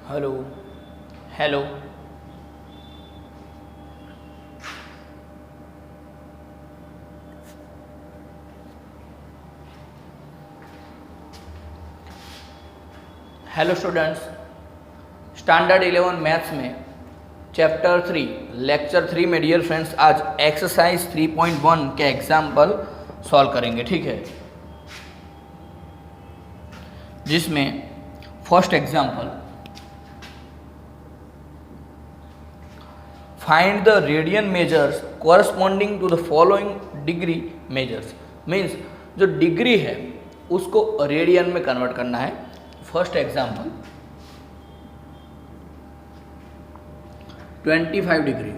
Hello hello hello students, standard 11 maths में chapter 3 lecture 3 में dear friends आज exercise 3.1 के एग्जाम्पल सॉल्व करेंगे। ठीक है, जिसमें first example find the radian measures corresponding to the following degree measures. Means जो डिग्री है उसको रेडियन में कन्वर्ट करना है। First example 25 degree.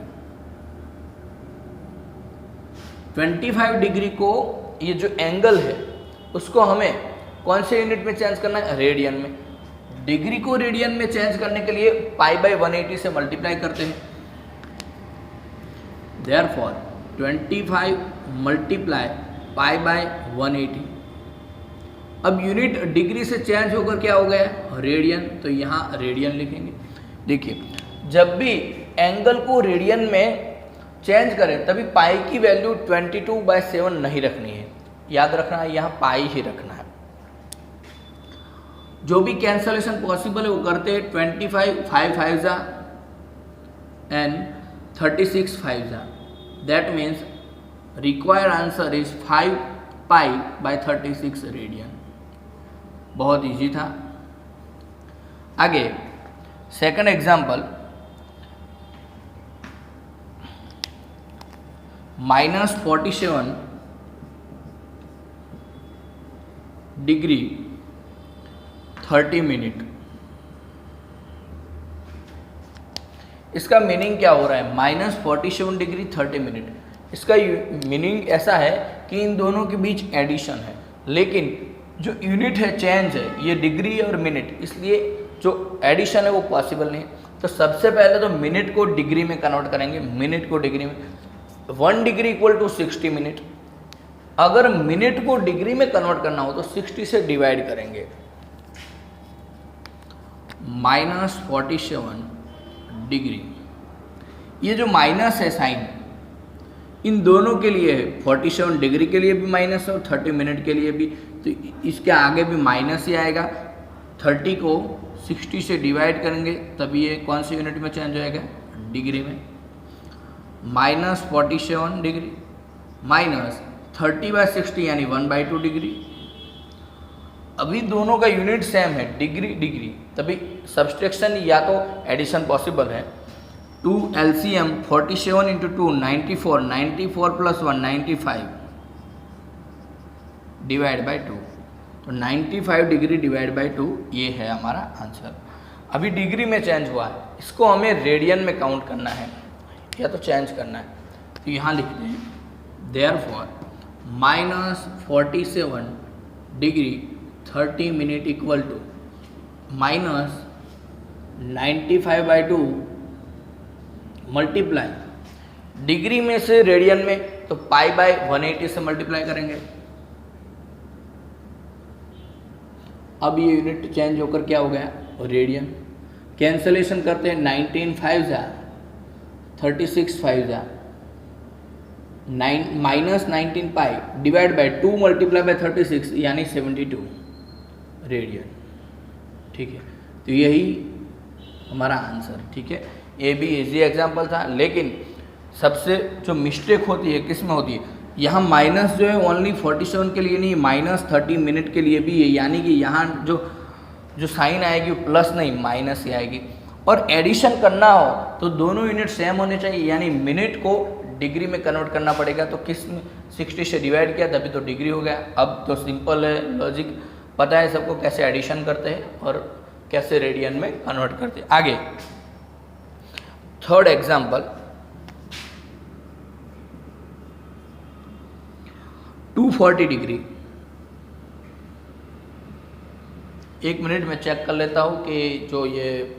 25 डिग्री को ये जो एंगल है उसको हमें कौन से यूनिट में चेंज करना है? रेडियन में। डिग्री को रेडियन में चेंज करने के लिए पाई बाय 180 से मल्टीप्लाई करते हैं। Therefore 25 multiply pi by 180। अब यूनिट डिग्री से चेंज होकर क्या हो गया? रेडियन। तो यहाँ रेडियन लिखेंगे। देखिए, जब भी एंगल को रेडियन में चेंज करें तभी पाई की वैल्यू 22/7 नहीं रखनी है, याद रखना है, यहाँ पाई ही रखना है। जो भी कैंसलेशन पॉसिबल है वो करते हैं। 25 5 5 जा एंड 36 5 जा। That means required answer is 5 pi by 36 radian. बहुत इजी था। आगे सेकंड एग्जाम्पल -47 डिग्री 30 मिनट। इसका मीनिंग क्या हो रहा है? -47 डिग्री 30 मिनट। इसका मीनिंग ऐसा है कि इन दोनों के बीच एडिशन है, लेकिन जो यूनिट है चेंज है, ये डिग्री और मिनट, इसलिए जो एडिशन है वो पॉसिबल नहीं है। तो सबसे पहले तो मिनट को डिग्री में कन्वर्ट करेंगे। मिनट को डिग्री में 1 डिग्री इक्वल टू 60 मिनट। अगर मिनट को डिग्री में कन्वर्ट करना हो तो 60 से डिवाइड करेंगे। -47 डिग्री, ये जो माइनस है साइन इन दोनों के लिए है। 47 डिग्री के लिए भी माइनस और 30 मिनट के लिए भी, तो इसके आगे भी माइनस ही आएगा। 30 को 60 से डिवाइड करेंगे तभी ये कौन से यूनिट में चेंज होएगा? डिग्री में। -47 डिग्री माइनस 30/60 यानी 1/2 डिग्री। अभी दोनों का यूनिट सेम है, डिग्री डिग्री, तभी सब्सट्रैक्शन या तो एडिशन पॉसिबल है। 2 LCM 47 × 2 94, 94 + 1 95 डिवाइड बाई 2। तो 95 डिग्री डिवाइड बाई 2 ये है हमारा आंसर। अभी डिग्री में चेंज हुआ है, इसको हमें रेडियन में काउंट करना है या तो चेंज करना है। तो यहाँ लिखते हैं therefore -47 degree 30 minute equal to -95/2 multiply degree में से रेडियन में, तो पाई बाय 180 से मल्टीप्लाई करेंगे। अब ये यूनिट चेंज होकर क्या हो गया? रेडियन। कैंसलेशन करते हैं। 19 5 जा 36 5 जा -19 pi divide by 2 multiply by 36 यानी 72 रेडियन। ठीक है, तो यही हमारा आंसर। ठीक है, ये भी इजी एग्जांपल था, लेकिन सबसे जो मिस्टेक होती है किस में होती है? यहाँ माइनस जो है ओनली 47 के लिए नहीं, -30 मिनट के लिए भी है। यानी कि यहाँ जो साइन आएगी वो प्लस नहीं माइनस ही आएगी। और एडिशन करना हो तो दोनों यूनिट सेम होने चाहिए, यानी मिनट को डिग्री में कन्वर्ट करना पड़ेगा। तो किस में 60 से डिवाइड किया तभी तो डिग्री हो गया। अब तो सिंपल है, लॉजिक पता है सबको कैसे एडिशन करते हैं और कैसे रेडियन में कन्वर्ट करते हैं। आगे थर्ड एग्जाम्पल 240 डिग्री। 1 मिनट में चेक कर लेता हूँ कि जो ये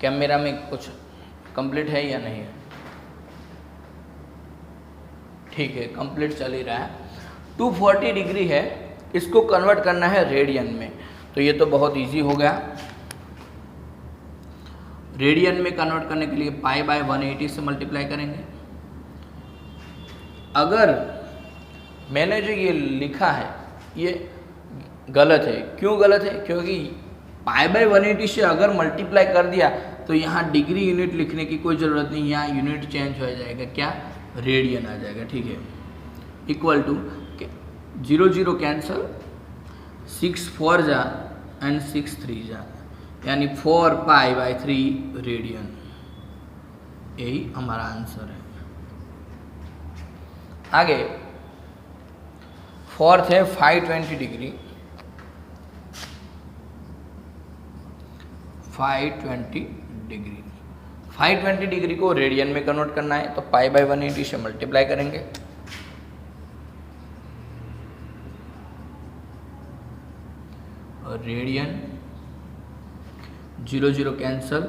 कैमरा में कुछ कंप्लीट है या नहीं है। ठीक है, कंप्लीट चल ही रहा है। 240 डिग्री है, इसको कन्वर्ट करना है रेडियन में। तो ये तो बहुत इजी हो गया। रेडियन में कन्वर्ट करने के लिए पाई बाय 180 से मल्टीप्लाई करेंगे। अगर मैंने जो ये लिखा है ये गलत है, क्यों गलत है? क्योंकि पाई बाय 180 से अगर मल्टीप्लाई कर दिया तो यहाँ डिग्री यूनिट लिखने की कोई ज़रूरत नहीं, यहाँ यूनिट चेंज हो जाएगा, क्या? रेडियन आ जाएगा, ठीक है। इक्वल टू 0 0 कैंसल, 6 4 जा एंड 6 3 जा, यानी 4 पाई बाय 3 रेडियन। यही हमारा आंसर है। आगे फोर्थ है 520 डिग्री। 520 डिग्री को रेडियन में कन्वर्ट करना है तो पाई बाय 180 से मल्टीप्लाई करेंगे। और रेडियन 0 0 कैंसल,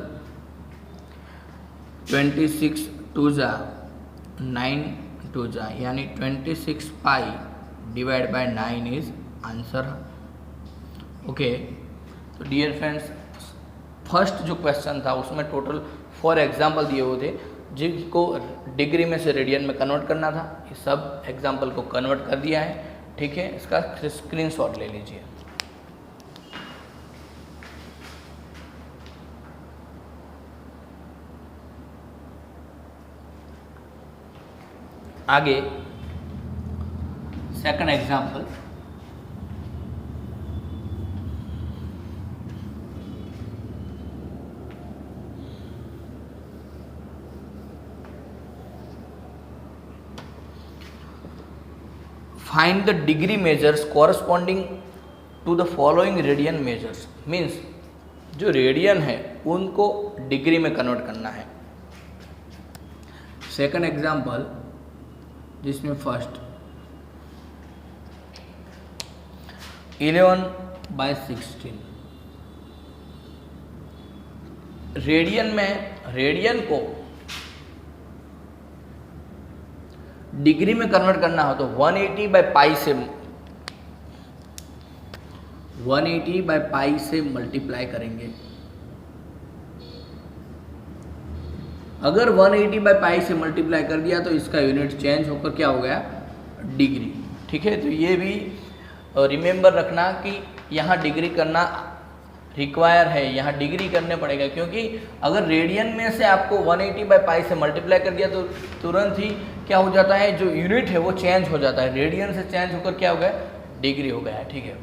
26 2 जा 9 2 जा, यानी 26 pi divide by 9 is answer. Okay, तो डियर फ्रेंड्स, फर्स्ट जो क्वेश्चन था उसमें टोटल 4 एग्जाम्पल दिए हुए थे जिनको डिग्री में से रेडियन में कन्वर्ट करना था। ये सब एग्जाम्पल को कन्वर्ट कर दिया है, ठीक है। इसका स्क्रीनशॉट ले लीजिए। आगे second example, find the degree measures corresponding to the following radian measures. Means जो रेडियन है उनको डिग्री में कन्वर्ट करना है। सेकंड एग्जाम्पल, जिसमें फर्स्ट 11 बाय 16 रेडियन में, रेडियन को डिग्री में कन्वर्ट करना हो तो 180 बाय पाई से 180 बाय पाई से मल्टीप्लाई करेंगे। अगर 180 बाय पाई से मल्टीप्लाई कर दिया तो इसका यूनिट चेंज होकर क्या हो गया? डिग्री, ठीक है। तो ये भी रिमेंबर रखना कि यहाँ डिग्री करना रिक्वायर है, यहाँ डिग्री करने पड़ेगा, क्योंकि अगर रेडियन में से आपको 180 बाय पाई से मल्टीप्लाई कर दिया तो तुरंत ही क्या हो जाता है, जो यूनिट है वो चेंज हो जाता है। रेडियन से चेंज होकर क्या हो गया? डिग्री हो गया है, ठीक है।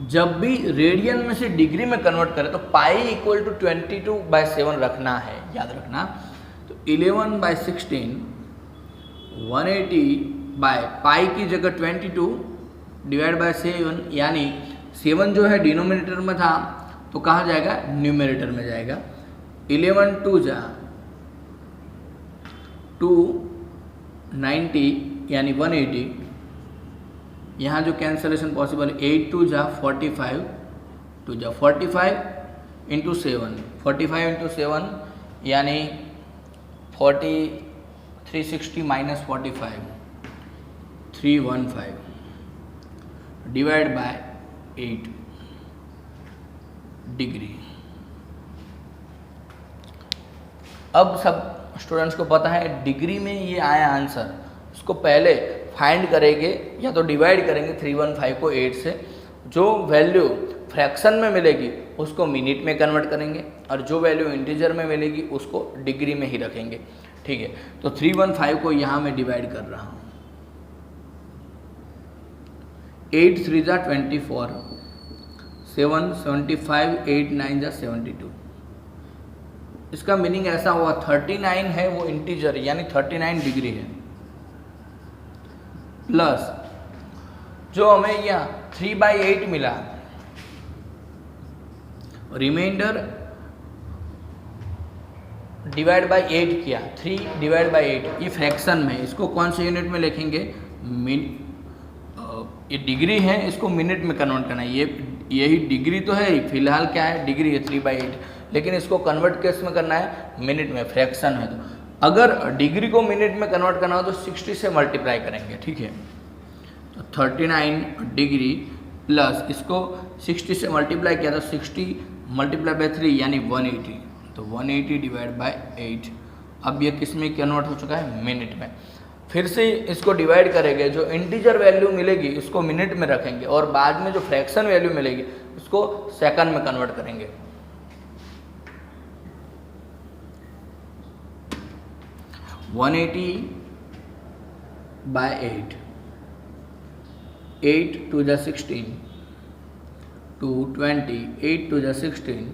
जब भी रेडियन में से डिग्री में कन्वर्ट करें तो पाई इक्वल टू 22 बाय 7 रखना है, याद रखना। तो 11 बाय 16 180 बाय पाई की जगह 22 डिवाइड बाय 7, यानी 7 जो है डिनोमिनेटर में था तो कहाँ जाएगा? न्यूमरेटर में जाएगा। 11 2 जा 290 यानी 180, यहाँ जो कैंसलेशन पॉसिबल है 8 2 जा 45 2 जा 45 इंटू 7, 45 इंटू 7 यानी 360 माइनस 45 315 डिवाइड बाय 8 डिग्री। अब सब स्टूडेंट्स को पता है डिग्री में ये आया आंसर, उसको पहले फाइंड करेंगे या तो डिवाइड करेंगे 315 को 8 से, जो वैल्यू फ्रैक्शन में मिलेगी उसको मिनट में कन्वर्ट करेंगे और जो वैल्यू इंटीजर में मिलेगी उसको डिग्री में ही रखेंगे, ठीक है। तो 315 को यहाँ मैं डिवाइड कर रहा हूँ। 8 3 जा 24, 7 75, 8 9 जा 72। इसका मीनिंग ऐसा हुआ 39 है वो इंटीजर यानी 39 डिग्री है, प्लस जो हमें यहाँ 3/8 मिला, रिमाइंडर डिवाइड बाय 8 किया, 3 डिवाइड बाय 8, ये फ्रैक्शन में, इसको कौन से यूनिट में लिखेंगे? ये डिग्री है, इसको मिनट में कन्वर्ट करना है। यही डिग्री तो है, फिलहाल क्या है? डिग्री है 3/8, लेकिन इसको कन्वर्ट किस में करना है? मिनट में, फ्रैक्शन है। तो अगर डिग्री को मिनट में कन्वर्ट करना हो तो 60 से मल्टीप्लाई करेंगे, ठीक है। तो 39 डिग्री प्लस इसको 60 से मल्टीप्लाई किया तो 60 मल्टीप्लाई बाय 3 यानी 180, तो 180 डिवाइड बाय 8। अब ये किस में कन्वर्ट हो चुका है? मिनट में। फिर से इसको डिवाइड करेंगे, जो इंटीजर वैल्यू मिलेगी उसको मिनट में रखेंगे और बाद में जो फ्रैक्शन वैल्यू मिलेगी उसको सेकंड में कन्वर्ट करेंगे। One 180 by 8, 8 to the 16, 220, 8 to the 16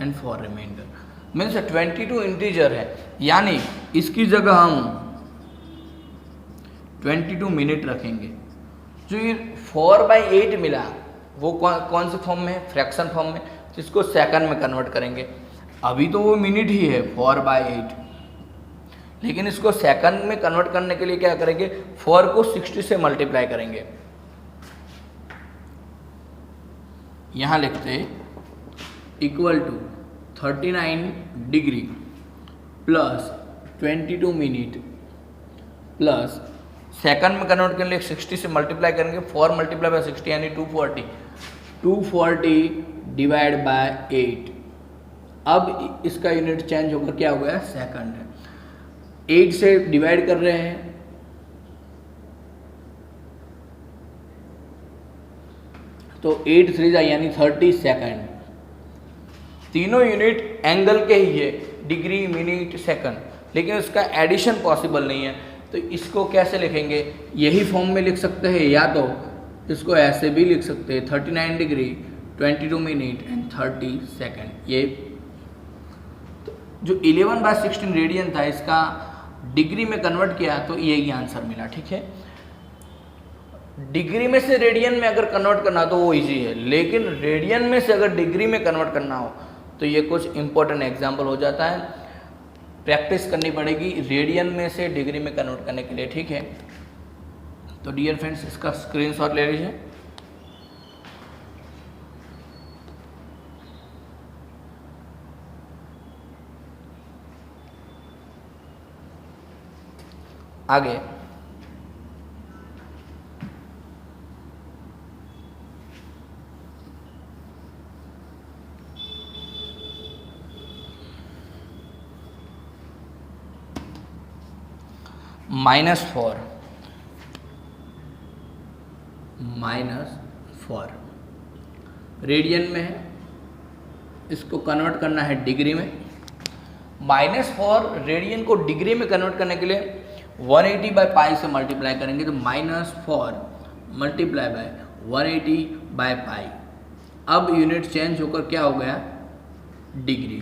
and 4 remainder. Means 22 integer है, यानी इसकी जगह हम 22 मिनट रखेंगे। जो ये 4/8 मिला वो कौन से फॉर्म में है? फ्रैक्शन फॉर्म में, जिसको सेकंड में कन्वर्ट करेंगे। अभी तो वो मिनट ही है 4/8, लेकिन इसको सेकंड में कन्वर्ट करने के लिए क्या करेंगे? 4 को 60 से मल्टीप्लाई करेंगे। यहां लिखते equal to 39 degree plus 22 minute plus second में कन्वर्ट करने के लिए 60 से मल्टीप्लाई करेंगे। 4 मल्टीप्लाई बाय 60 यानी 240, 240 डिवाइड बाय 8। अब इसका यूनिट चेंज होकर क्या हो गया? सेकंड है। 8 से डिवाइड कर रहे हैं, तो 8 3 यानी 30 सेकंड। तीनों यूनिट एंगल के ही है, डिग्री, मिनट, सेकंड, लेकिन उसका एडिशन पॉसिबल नहीं है। तो इसको कैसे लिखेंगे? यही फॉर्म में लिख सकते हैं, या तो इसको ऐसे भी लिख सकते हैं 39 डिग्री 22 मिनट एंड 30 सेकंड। ये तो जो 11/16 रेडियन था इसका डिग्री में कन्वर्ट किया तो यही आंसर मिला। ठीक है, डिग्री में से रेडियन में अगर कन्वर्ट करना तो वो इजी है, लेकिन रेडियन में से अगर डिग्री में कन्वर्ट करना हो तो ये कुछ इंपॉर्टेंट एग्जाम्पल हो जाता है, प्रैक्टिस करनी पड़ेगी रेडियन में से डिग्री में कन्वर्ट करने के लिए। ठीक है, तो डियर फ्रेंड्स इसका स्क्रीनशॉट ले लीजिए। आगे -4 रेडियन में है, इसको कन्वर्ट करना है डिग्री में। -4 रेडियन को डिग्री में कन्वर्ट करने के लिए 180 बाय पाई से मल्टीप्लाई करेंगे, तो -4 मल्टीप्लाई बाय 180 बाय पाई। अब यूनिट चेंज होकर क्या हो गया? डिग्री।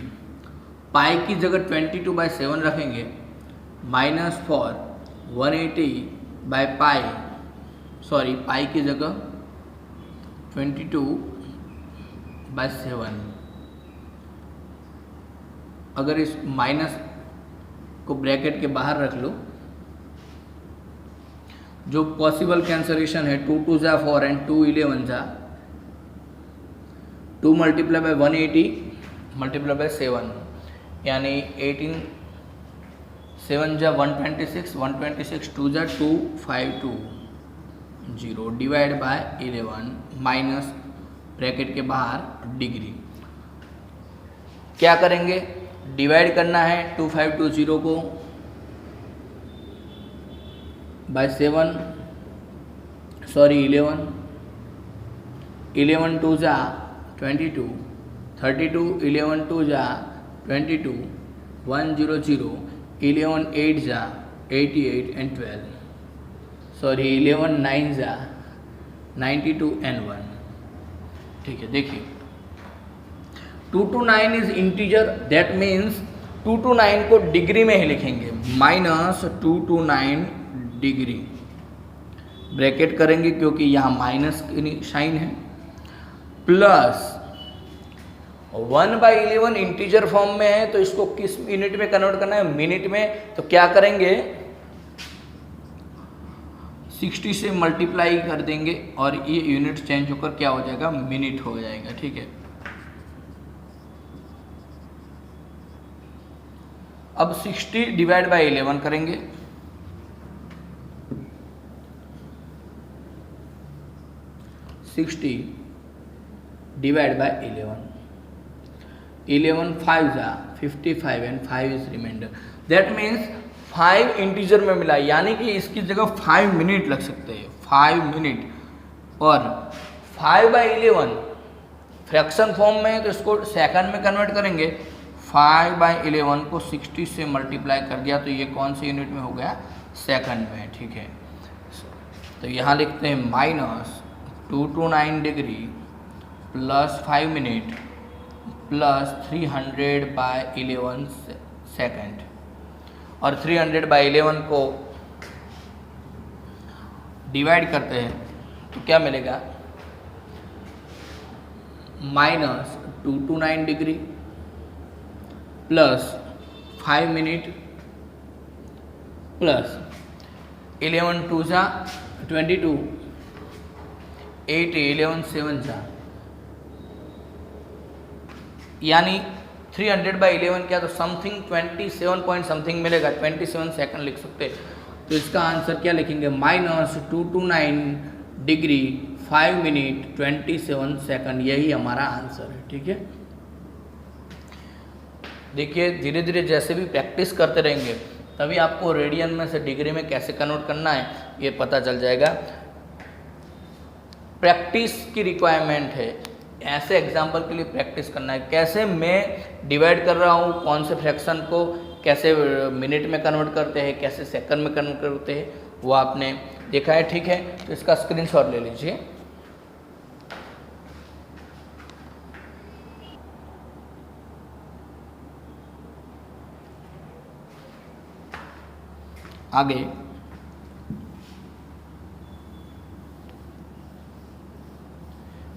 पाई की जगह 22/7 रखेंगे, -4 180 बाय पाई, सॉरी पाई की जगह 22/7। अगर इस माइनस को ब्रैकेट के बाहर रख लो, जो पॉसिबल कैंसलेशन है 2 2 जा 4 एंड 2 11 जा, 2 मल्टीप्लाई बाय 180 मल्टीप्लाई बाय 7 यानी 18 7 जा 126, 126 2 जा 252 0 डिवाइड बाय 11 माइनस ब्रैकेट के बाहर डिग्री। क्या करेंगे? डिवाइड करना है 2520 को बाय 7, सॉरी 11 2 जा 22, 32 11 2 जा 22, 100, 11 8 जा 88 एंड 12, सॉरी 11 9 जा 92 एंड 1। ठीक है, देखिए 2 to 9 is integer, that means 2 to 9 को डिग्री में ही लिखेंगे, -2 to 9 डिग्री ब्रैकेट करेंगे क्योंकि यहाँ माइनस की साइन है, प्लस 1/11 इंटीजर फॉर्म में है तो इसको किस यूनिट में कन्वर्ट करना है? मिनट में। तो क्या करेंगे? 60 से मल्टीप्लाई कर देंगे और ये यूनिट चेंज होकर क्या हो जाएगा? मिनट हो जाएगा। ठीक है, अब 60 डिवाइड बाय 11 करेंगे, 60 डिवाइड बाय 11 5 जा 55 and 5 is remainder. That means 5 integer में मिला, यानी कि इसकी जगह 5 मिनट लग सकते हैं, 5 मिनट। और 5/11 फ्रैक्शन फॉर्म में है तो इसको सेकंड में कन्वर्ट करेंगे। 5/11 को 60 से मल्टीप्लाई कर दिया तो ये कौन से यूनिट में हो गया, सेकंड में, ठीक है। तो यहाँ लिखते हैं -229 degree plus 5 minute plus 300/11 second. और 300/11 को डिवाइड करते हैं तो क्या मिलेगा, -229 डिग्री प्लस 5 मिनट प्लस 11 2 जा 22, 8 11 7 जा, यानी 300/11 क्या, तो समथिंग 27 पॉइंट समथिंग मिलेगा, 27 सेकंड लिख सकते हैं। तो इसका आंसर क्या लिखेंगे, -229 डिग्री 5 मिनट 27 सेकंड, यही हमारा आंसर है, ठीक है। देखिए धीरे धीरे जैसे भी प्रैक्टिस करते रहेंगे तभी आपको रेडियन में से डिग्री में कैसे कन्वर्ट करना है ये पता चल जाएगा। प्रैक्टिस की रिक्वायरमेंट है, ऐसे एग्जाम्पल के लिए प्रैक्टिस करना है। कैसे मैं डिवाइड कर रहा हूँ, कौन से फ्रैक्शन को कैसे मिनट में कन्वर्ट करते हैं, कैसे सेकंड में कन्वर्ट करते हैं, वो आपने देखा है, ठीक है। तो इसका स्क्रीनशॉट ले लीजिए। आगे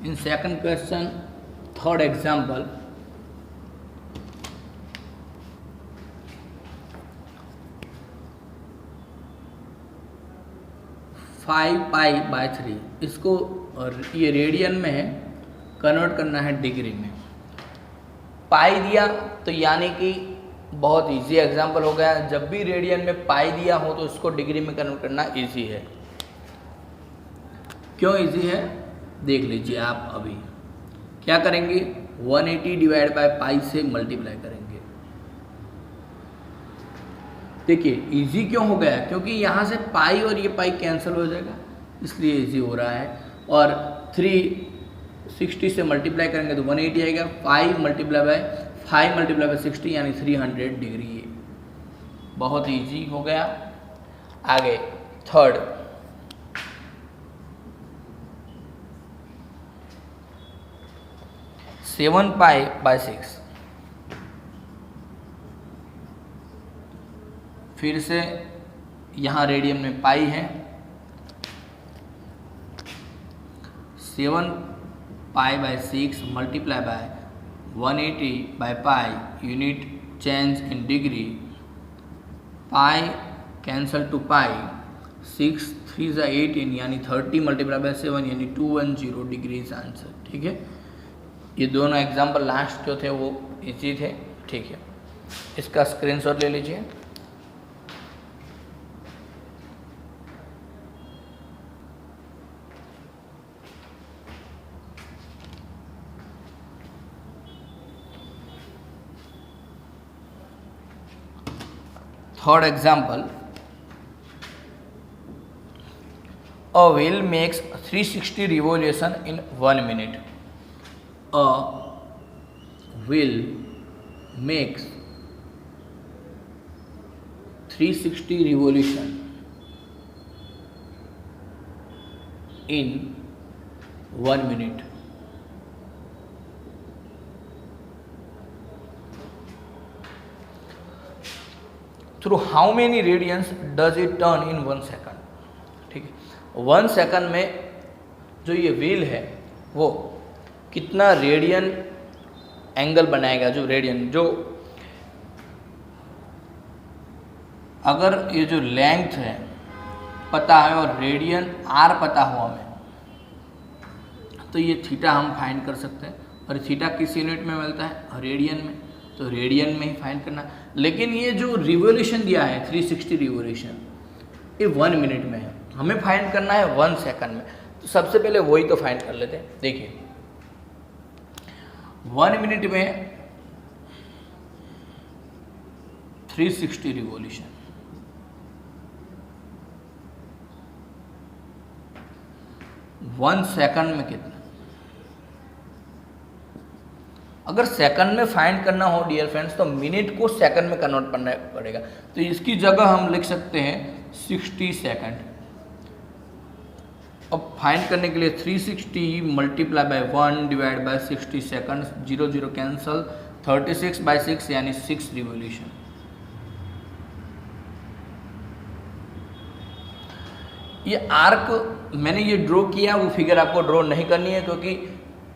in second question third example, five π/3, इसको ये रेडियन में है, कन्वर्ट करना है डिग्री में। पाई दिया तो यानी कि बहुत इजी एग्जाम्पल हो गया। जब भी रेडियन में पाई दिया हो तो उसको डिग्री में कन्वर्ट करना इजी है। क्यों इजी है देख लीजिए आप। अभी क्या करेंगे, 180 डिवाइड बाय पाई से मल्टीप्लाई करेंगे। देखिए इजी क्यों हो गया, क्योंकि यहाँ से पाई और ये पाई कैंसिल हो जाएगा, इसलिए इजी हो रहा है। और 360 से मल्टीप्लाई करेंगे तो 180 आएगा। 5 मल्टीप्लाई बाय 60 यानी 300 डिग्री, बहुत इजी हो गया। आगे थर्ड, सेवन π/6, फिर से यहाँ रेडियन में पाई है। 7 π/6 multiply by 180 by pi, unit change in degree, pi cancel to pi, 6 3 18 यानी 30 मल्टीप्लाई बाय 7 यानी 210 डिग्री आंसर। ठीक है, ये दोनों एग्जाम्पल लास्ट जो थे वो इजी थे। ठीक है, इसका स्क्रीनशॉट ले लीजिए। Third example, a wheel makes 360 revolution in 1 minute. A wheel makes 360 revolution in 1 minute. Through how many radians does it turn in 1 second. ठीक है, 1 सेकंड में जो ये व्हील है वो कितना रेडियन एंगल बनाएगा। जो रेडियन, जो अगर ये जो लेंथ है पता है और रेडियन आर पता हो हमें, तो ये थीटा हम फाइंड कर सकते हैं। और थीटा किस यूनिट में मिलता है, रेडियन में, तो रेडियन में ही फाइंड करना। लेकिन ये जो रिवोल्यूशन दिया है 360 रिवोल्यूशन, ये 1 मिनट में है, हमें फाइंड करना है 1 सेकंड में। तो सबसे पहले वही तो फाइंड कर लेते हैं। देखिए 1 मिनट में 360 रिवॉल्यूशन, 1 सेकंड में कितना? अगर सेकंड में फाइंड करना हो डियर फ्रेंड्स तो मिनट को सेकंड में कन्वर्ट करना पड़ेगा। तो इसकी जगह हम लिख सकते हैं 60 सेकंड। अब फाइंड करने के लिए 360 multiply by 1 divide by 60 second, 0 0 cancel, 36 by 6 यानी 6 रिवॉल्यूशन। ये आर्क मैंने ये ड्रॉ किया, वो फिगर आपको ड्रॉ नहीं करनी है क्योंकि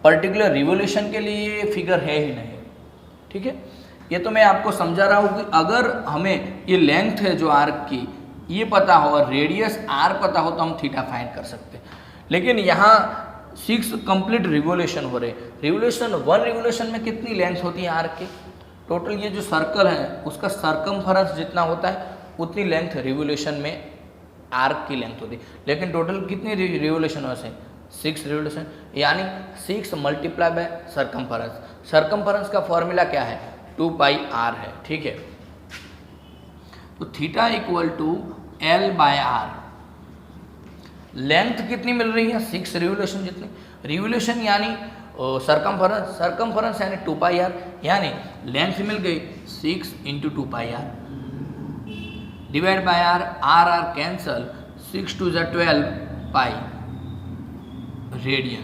पर्टिकुलर रिवॉल्यूशन के लिए ये फिगर है ही नहीं। ठीक है, ये तो मैं आपको समझा रहा हूँ कि अगर हमें ये लेंथ है जो आर्क की ये पता हो और रेडियस आर पता हो तो हम थीटा फाइंड कर सकते हैं। लेकिन यहाँ 6 कंप्लीट रिवॉल्यूशन हो रहे। रिवॉल्यूशन 1 रिवॉल्यूशन में कितनी लेंथ होती है आर्क की? टोटल ये जो सर्कल है उसका सरकमफेरेंस जितना होता है उतनी लेंथ रिवॉल्यूशन में आर्क की लेंथ होती है। लेकिन टोटल कितनी रिवॉल्यूशन हो से 6 रिवॉल्यूशन, यानी 6 मल्टीप्लाई बाय सरकमफेरेंस। सरकमफेरेंस का फॉर्मूला क्या है? 2 पाई आर है। ठीक है, तो theta equal to l by r. Length कितनी मिल रही है? 6 रिवॉल्यूशन जितनी। रिवॉल्यूशन यानी सरकमफेरेंस, सरकमफेरेंस यानी 2 पाई आर, यानी लेंथ मिल गई 6 into 2 pi are divide by are. Are are cancel, 6 two 12 pi radian.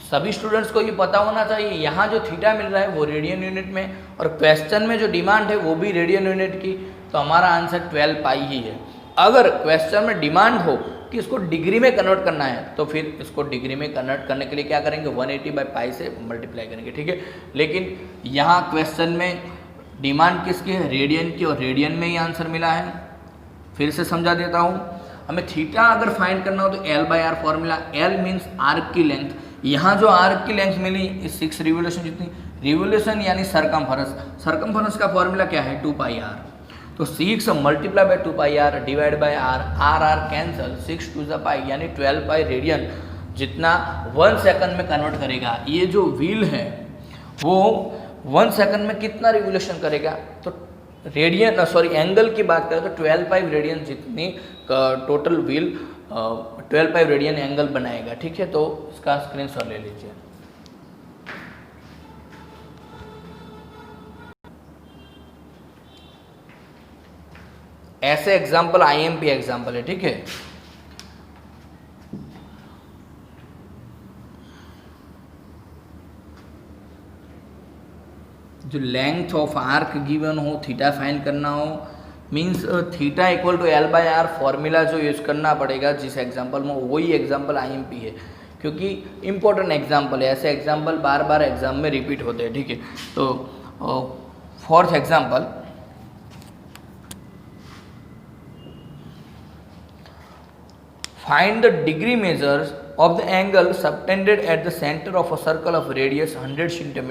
सभी स्टूडेंट्स को ये पता होना चाहिए यहाँ जो थीटा मिल रहा है वो रेडियन यूनिट में, और क्वेश्चन में जो डिमांड है वो भी रेडियन यूनिट की, तो हमारा आंसर 12 पाई ही है। अगर क्वेश्चन में डिमांड हो कि इसको डिग्री में कन्वर्ट करना है तो फिर इसको डिग्री में कन्वर्ट करने के लिए क्या करेंगे? 180 बाई पाई से मल्टीप्लाई करेंगे। ठीक है, लेकिन यहाँ क्वेश्चन में डिमांड किसकी है? रेडियन की, और रेडियन में ही आंसर मिला है। फिर से समझा देता हूँ, हमें थीटा अगर फाइंड करना हो तो l by r formula. L means arc की लेंथ, यहाँ जो आर्क की लेंथ मिली इस 6 रिवॉल्यूशन जितनी। रिवॉल्यूशन यानी सरकमफेरेंस, सरकमफेरेंस का फॉर्मूला क्या है? 2 पाई आर। तो 6 multiply by 2 pi are divide by are, are are cancel, 6 to the pi यानी 12 पाई रेडियन जितना 1 सेकंड में कन्वर्ट करेगा। ये जो व्हील है वो 1 सेकंड में कितना रिवॉल्यूशन करेगा? तो रेडियन सॉरी एंगल की बात करें तो 12 पाई रेडियन जितनी total wheel 12 pi radian angle बनाएगा। ठीक है, तो इसका स्क्रीनशॉट ले लीजिए। ऐसे एग्जाम्पल आईएमपी एग्जाम्पल है। ठीक है, जो लेंथ ऑफ आर्क गिवन हो, थीटा फाइंड करना हो, means theta equal to l by r formula जो यूज़ करना पड़ेगा जिस एग्जांपल में, वही एग्जांपल आईएमपी है क्योंकि इम्पोर्टेंट एग्जांपल है। ऐसे एग्जांपल बार बार एग्जाम में रिपीट होते हैं। ठीक है, तो fourth example, find the degree measures of the angle subtended at the center of a circle of radius 100 cm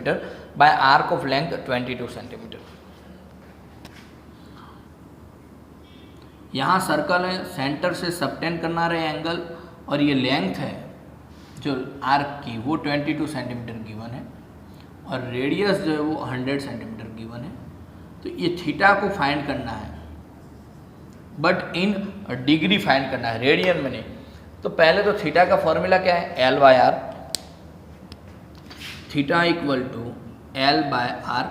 by arc of length 22 cm। यहाँ सर्कल है, सेंटर से सबटेंड करना रहे एंगल, और ये लेंथ है जो आर्क की वो 22 सेंटीमीटर गिवन है, और रेडियस जो है वो 100 सेंटीमीटर गिवन है। तो ये थीटा को फाइंड करना है, बट इन डिग्री फाइंड करना है, रेडियन में नहीं। तो पहले तो थीटा का फॉर्मूला क्या है? L by r. Theta equal to l by r,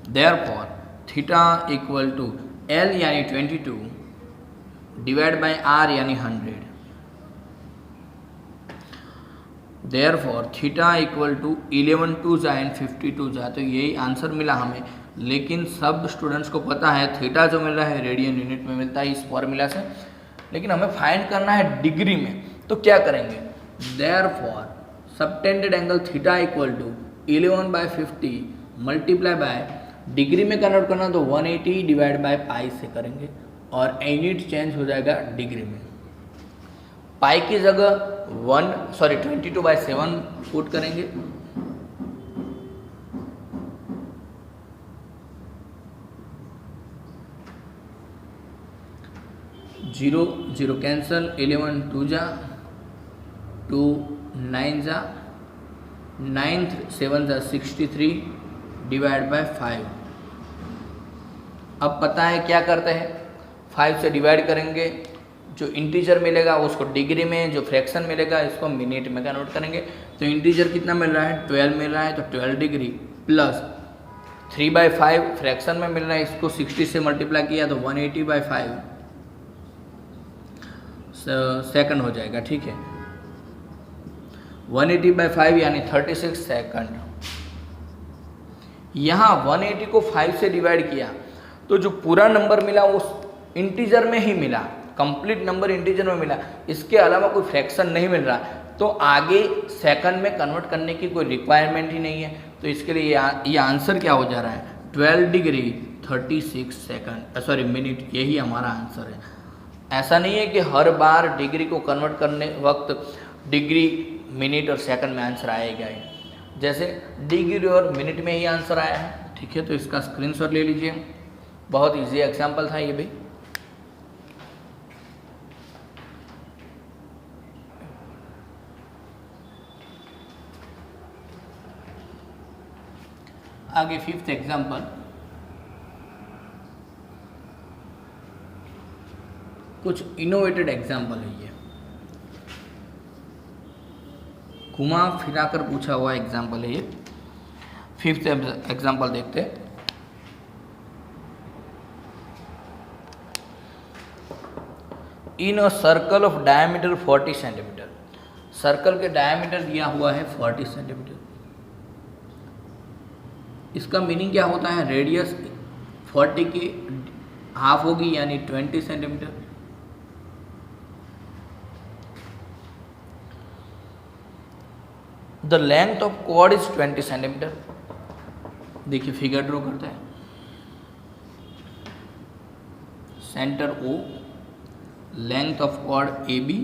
therefore theta equal to l यानी 22 डिवाइड बाय आर यानी 100। Therefore theta equal to 11 two जा एंड 52 जा, तो यही आंसर मिला हमें। लेकिन सब स्टूडेंट्स को पता है थीटा जो मिल रहा है रेडियन यूनिट में मिलता है इस फॉर्मूला से, लेकिन हमें फाइंड करना है डिग्री में। तो क्या करेंगे? Therefore subtended angle theta equal to 11/50 multiply by, degree में कन्वर्ट करना तो 180 डिवाइड बाय पाई से करेंगे, और यूनिट चेंज हो जाएगा डिग्री में। पाई की जगह 22/7 पुट करेंगे, 0 0 कैंसल, 11 2 जा 2 9 जा 9 7 जा 63 डिवाइड बाय 5। अब पता है क्या करते हैं, 5 से डिवाइड करेंगे, जो इंटीजर मिलेगा उसको डिग्री में, जो फ्रैक्शन मिलेगा इसको मिनट में कन्वर्ट करेंगे। तो इंटीजर कितना मिल रहा है, 12 मिल रहा है, तो 12 डिग्री प्लस 3/5 फ्रैक्शन में मिल रहा है, इसको 60 से मल्टीप्लाई किया तो 180/5 सेकंड हो जाएगा। ठीक है, 180/5 यानी 36 सेकंड। यहाँ 180 को 5 से डिवाइड किया तो जो पूरा नंबर मिला वो इंटीजर में ही मिला, कंप्लीट नंबर इंटीजर में मिला, इसके अलावा कोई फ्रैक्शन नहीं मिल रहा, तो आगे सेकंड में कन्वर्ट करने की कोई रिक्वायरमेंट ही नहीं है। तो इसके लिए ये आंसर क्या हो जा रहा है, 12 डिग्री 36 सेकंड, सॉरी मिनट, यही हमारा आंसर है। ऐसा नहीं है कि हर बार डिग्री को कन्वर्ट करने वक्त डिग्री मिनट और सेकंड में आंसर आएगा ही, जैसे डिग्री और मिनट में ही आंसर आया है। ठीक है, तो इसका स्क्रीनशॉट ले लीजिए, बहुत इजी एग्जाम्पल था ये भी। आगे 5th एग्जाम्पल, कुछ इनोवेटेड एग्जाम्पल है ये, घुमा फिरा कर पूछा हुआ एग्जाम्पल है ये। 5th एग्जाम्पल देखते हैं। In a circle of diameter 40 centimetre, circle के डायमीटर दिया हुआ है 40 सेंटीमीटर। इसका मीनिंग क्या होता है, रेडियस 40 की हाफ होगी यानी 20 centimetre. The length of chord is 20 centimetre. देखिए फिगर ड्रॉ करते हैं, centre O, length of chord AB,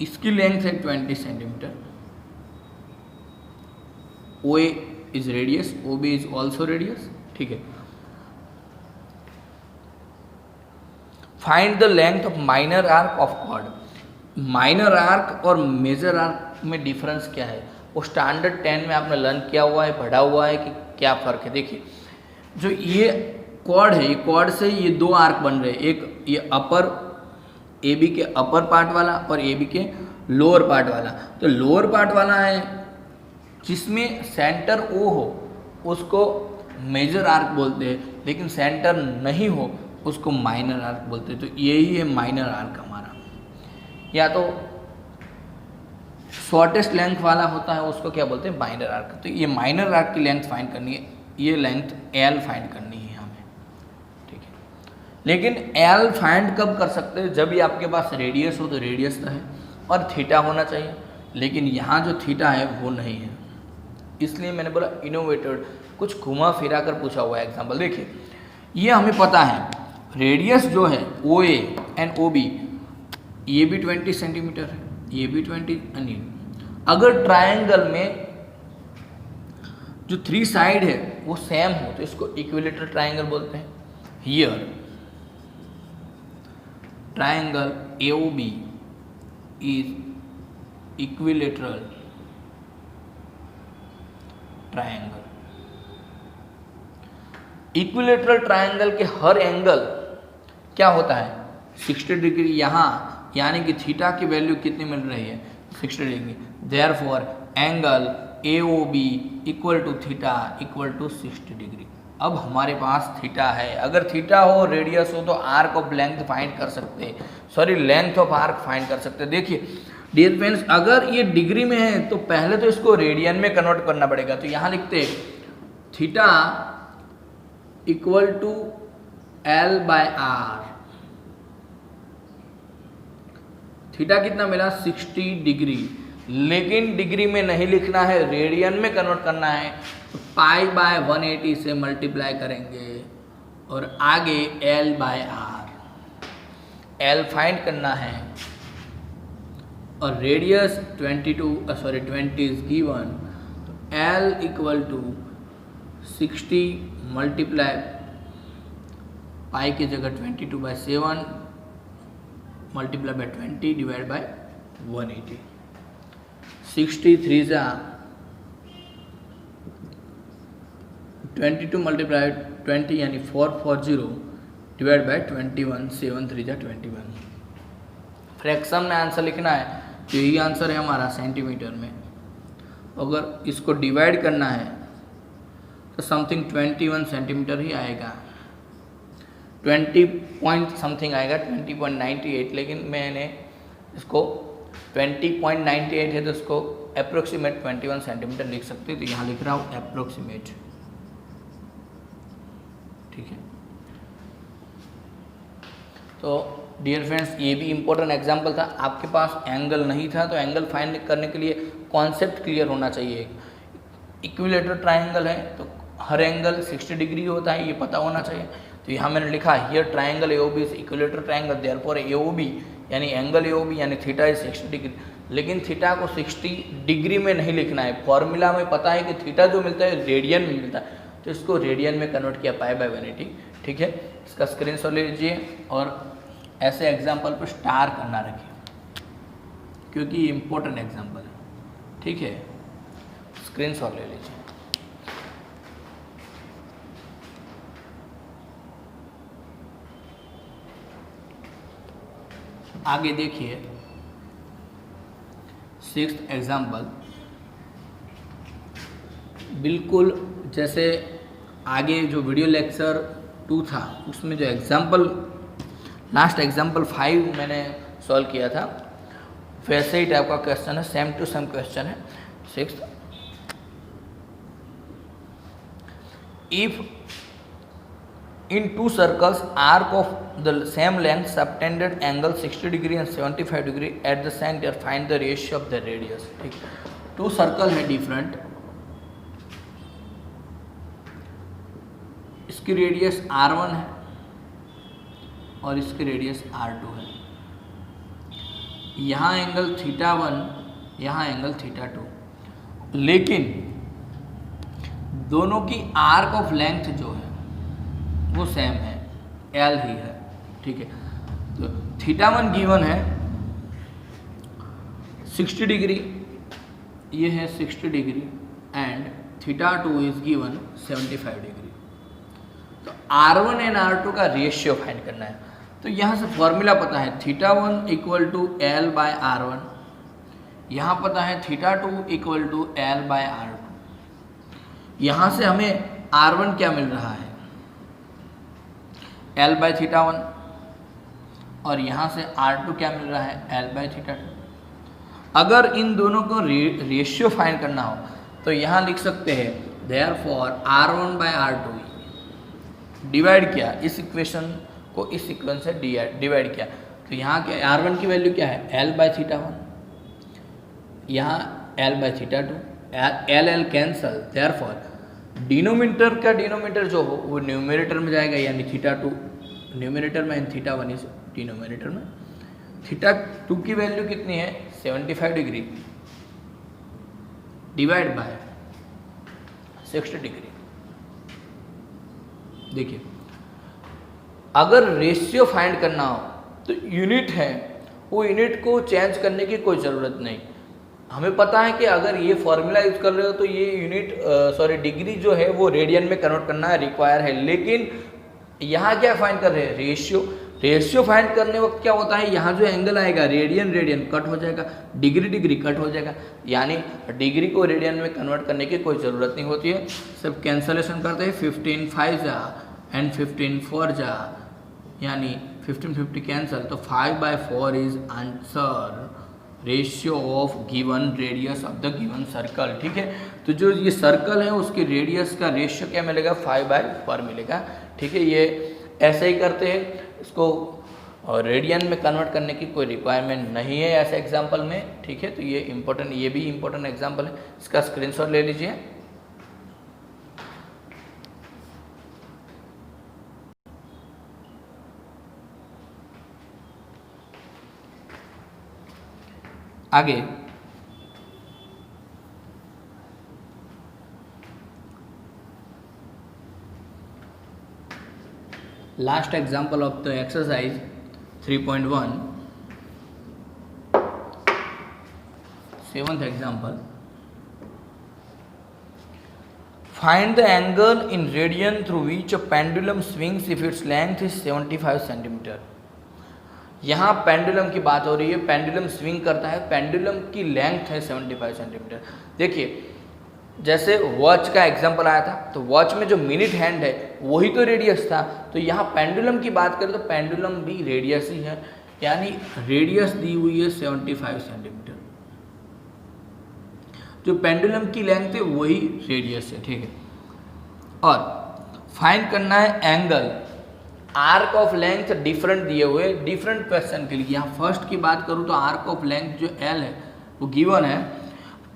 इसकी लेंथ है 20 centimetre. OA is radius, OB is also radius. ठीक है, find the length of minor arc of chord. Minor arc और major arc में difference क्या है, वो स्टैंडर्ड 10 में आपने लर्न किया हुआ है, पढ़ा हुआ है कि क्या फ़र्क है। देखिए जो ये कॉर्ड है, ये कॉर्ड से ये दो आर्क बन रहे हैं, एक ये अपर AB के अपर पार्ट वाला और AB के लोअर पार्ट वाला। तो लोअर पार्ट वाला है जिसमें सेंटर O हो उसको मेजर आर्क बोलते हैं, लेकिन सेंटर नहीं हो उसको माइनर आर्क बोलते हैं। तो यही है माइनर आर्क हमारा। या तो शॉर्टेस्ट लेंथ वाला होता है उसको क्या बोलते हैं, माइनर आर्क। तो ये माइनर आर्क की लेंथ फाइंड करनी है, ये लेंथ L फाइंड करनी है हमें। ठीक है, लेकिन L फाइंड कब कर सकते हैं, जब भी आपके पास रेडियस हो, तो रेडियस तो है और थीटा होना चाहिए, लेकिन यहाँ जो थीटा है वो नहीं है, इसलिए मैंने बोला इनोवेटेड, कुछ घुमा फिरा कर पूछा हुआ है एग्जाम्पल। देखिए ये हमें पता है रेडियस जो है OA एंड OB, ये भी 20 सेंटीमीटर है, ये भी 20। अगर ट्रायंगल में जो 3 साइड है वो सेम हो तो इसको इक्विलेटरल ट्रायंगल बोलते हैं। Here triangle AOB is equilateral triangle. Equilateral triangle के हर एंगल क्या होता है 60 डिग्री, यहाँ यानी कि थीटा की वैल्यू कितनी मिल रही है 60 degree. Therefore angle AOB equal to theta equal to 60 degree. अब हमारे पास थीटा है, अगर थीटा हो रेडियस हो तो आर्क ऑफ लेंथ फाइंड कर सकते हैं, sorry length of arc find कर सकते हैं। देखिए डियर फ्रेंड्स, अगर ये डिग्री में है तो पहले तो इसको रेडियन में कन्वर्ट करना पड़ेगा। तो यहाँ लिखते theta equal to L/R। Theta कितना मिला 60 डिग्री, लेकिन डिग्री में नहीं लिखना है, रेडियन में कन्वर्ट करना है। तो π/180 से मल्टीप्लाई करेंगे और आगे L/R, L फाइंड करना है और रेडियस 20 इज गिवन। तो L equal to 60 multiply pi की जगह 22/7 मल्टीप्लाई बाय 20 डिवाइड बाय 180. 63 जा 22 मल्टीप्लाई 20 यानी 440 डिवाइड बाय 21. 7 3 जा 21. फ्रैक्शन में आंसर लिखना है तो यही आंसर है हमारा सेंटीमीटर में. अगर इसको डिवाइड करना है तो समथिंग 21 सेंटीमीटर ही आएगा. 20 पॉइंट समथिंग आएगा, 20.98. लेकिन मैंने इसको 20.98 है तो इसको अप्रोक्सीमेट 21 सेंटीमीटर लिख सकते हैं. तो यहाँ लिख रहा हूँ अप्रोक्सीमेट. ठीक है. तो डियर फ्रेंड्स, ये भी इम्पोर्टेंट एग्जाम्पल था. आपके पास एंगल नहीं था तो एंगल फाइंड करने के लिए कॉन्सेप्ट क्लियर होना चाहिए. इक्विलेटरल ट्राइंगल है तो हर एंगल 60 डिग्री होता है, ये पता होना चाहिए. तो यहाँ मैंने लिखा here triangle AOB is equilateral triangle, therefore AOB यानी एंगल एओबी यानी थीटा इज 60 डिग्री. लेकिन थीटा को 60 डिग्री में नहीं लिखना है. फॉर्मूला में पता है कि थीटा जो मिलता है रेडियन में मिलता है, तो इसको रेडियन में कन्वर्ट किया पाई बाय 180. ठीक है. इसका स्क्रीनशॉट ले लीजिए और ऐसे एग्जाम्पल पर स्टार करना रखिए क्योंकि ये इम्पोर्टेंट एग्जाम्पल है. ठीक है. स्क्रीनशॉट ले लीजिए. आगे देखिए 6th एग्जाम्पल. बिल्कुल जैसे आगे जो वीडियो लेक्चर 2 था उसमें जो एग्जाम्पल लास्ट एग्जाम्पल 5 मैंने सॉल्व किया था, वैसे ही टाइप का क्वेश्चन है, सेम टू सेम क्वेश्चन है. 6th, if in two circles arc of the same length subtended angle 60 degree and 75 degree at the center, find the ratio of the radius. ठीक. 2 circle है different, इसकी radius r1 है और इसकी radius r2 है. यहाँ angle θ1, यहाँ angle θ2, लेकिन दोनों की आर्क ऑफ लेंथ जो है वो सेम है, L ही है. ठीक है. तो θ1 गिवन है 60 डिग्री, ये है 60 degree and θ2 is given 75 degree. तो R1 एंड R2 का रेशियो फाइंड करना है. तो यहाँ से फॉर्मूला पता है θ1 equal to L bye R1, यहाँ पता है θ2 equal to L bye R2. यहाँ से हमें R1 क्या मिल रहा है, L बाय θ1, और यहाँ से R2 क्या मिल रहा है, L बाय θ2. अगर इन दोनों को रेशियो फाइंड करना हो तो यहाँ लिख सकते हैं therefore R1 bye R2 divide किया, इस इक्वेशन को इस इक्वेशन से डिवाइड किया. तो यहाँ क्या R1 की वैल्यू क्या है, L बाय θ1, यहाँ L by θ2, L cancel. Therefore denominator का डिनोमिनेटर जो हो वो न्यूमरेटर में जाएगा, यानी θ2 न्यूमरेटर में एंड θ1 इज डिनोमिनेटर में. θ2 की वैल्यू कितनी है, 75 डिग्री डिवाइड बाय 60 डिग्री. देखिए अगर रेशियो फाइंड करना हो तो यूनिट है, वो यूनिट को चेंज करने की कोई ज़रूरत नहीं. हमें पता है कि अगर ये फॉर्मूला यूज कर रहे हो तो ये यूनिट डिग्री जो है वो रेडियन में कन्वर्ट करना रिक्वायर है. लेकिन यहाँ क्या फाइंड कर रहे हैं, रेशियो फाइंड करने वक्त क्या होता है, यहाँ जो एंगल आएगा रेडियन कट हो जाएगा, डिग्री कट हो जाएगा. यानी डिग्री को रेडियन में कन्वर्ट करने की कोई ज़रूरत नहीं होती है. सब कैंसलेशन करते हैं, 15 5 जा एंड 15 4 जा, यानी 15 50 कैंसल. तो 5/4 is answer, ratio of given radius of the given circle. ठीक है. तो जो ये सर्कल है उसके रेडियस का रेशियो क्या मिलेगा, 5/4 मिलेगा. ठीक है. ये ऐसे ही करते हैं, इसको रेडियन में कन्वर्ट करने की कोई रिक्वायरमेंट नहीं है ऐसे एग्जाम्पल में. ठीक है. तो ये भी इम्पोर्टेंट एग्जाम्पल है, इसका स्क्रीनशॉट ले लीजिए. आगे last example of the exercise 3.1. 7th example, find the angle in radian through which a pendulum swings if its length is 75 centimetre. यहाँ पेंडुलम की बात हो रही है, पेंडुलम स्विंग करता है, पेंडुलम की लेंथ है 75 सेंटीमीटर। देखिए जैसे वॉच का एग्जांपल आया था, तो वॉच में जो मिनट हैंड है वही तो रेडियस था, तो यहाँ पेंडुलम की बात करें तो पेंडुलम भी रेडियस ही है, यानी रेडियस दी हुई है 75 सेंटीमीटर। जो पेंडुलम की लेंथ है वही रेडियस है, ठीक है। और फाइंड करना है angle, arc of length different दिए हुए, डिफरेंट क्वेश्चन के लिए। यहाँ फर्स्ट की बात करूँ तो आर्क ऑफ लेंथ जो एल है वो गिवन है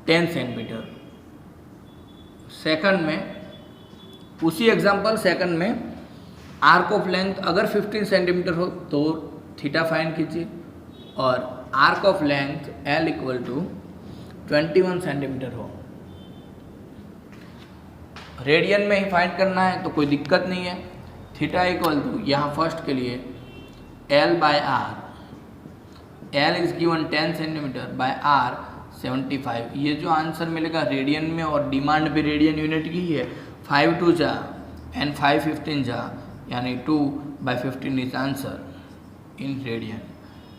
10 सेंटीमीटर। सेकंड में उसी एग्जांपल सेकंड में आर्क ऑफ लेंथ अगर 15 सेंटीमीटर हो तो थीटा फाइंड कीजिए, और arc of length l equal to 21 centimetre हो। रेडियन में ही फाइंड करना है तो कोई दिक्कत नहीं है। थीटा इक्वल टू यहाँ फर्स्ट के लिए l by r, l is given 10 centimetre by r 75। ये जो आंसर मिलेगा रेडियन में, और डिमांड भी रेडियन यूनिट की ही है, 5 2 जा एंड 5 15 जा, यानी 2/15 इज आंसर इन रेडियन।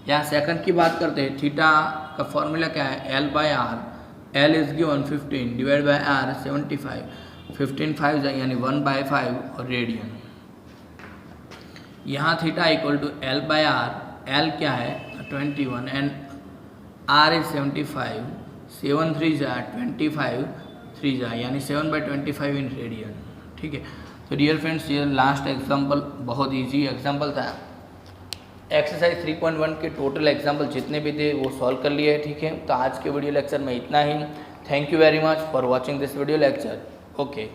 यहाँ सेकंड की बात करते हैं, थीटा का फॉर्मूला क्या है, l by r, l is given 15 divide by r 75, 15 5 जा यानी 1/5 और रेडियन। यहाँ theta equal to l by r, l क्या है 21 एंड आर इज 75, 7 3 जा 25 3 जा यानी 7/25 इन रेडियन, ठीक है। तो डियर फ्रेंड्स ये लास्ट एग्जांपल बहुत इजी एग्जांपल था। एक्सरसाइज 3.1 के टोटल एग्जांपल जितने भी थे वो सॉल्व कर लिए, ठीक है। तो आज के वीडियो लेक्चर में इतना ही। Thank you very much for watching this video lecture. Okay.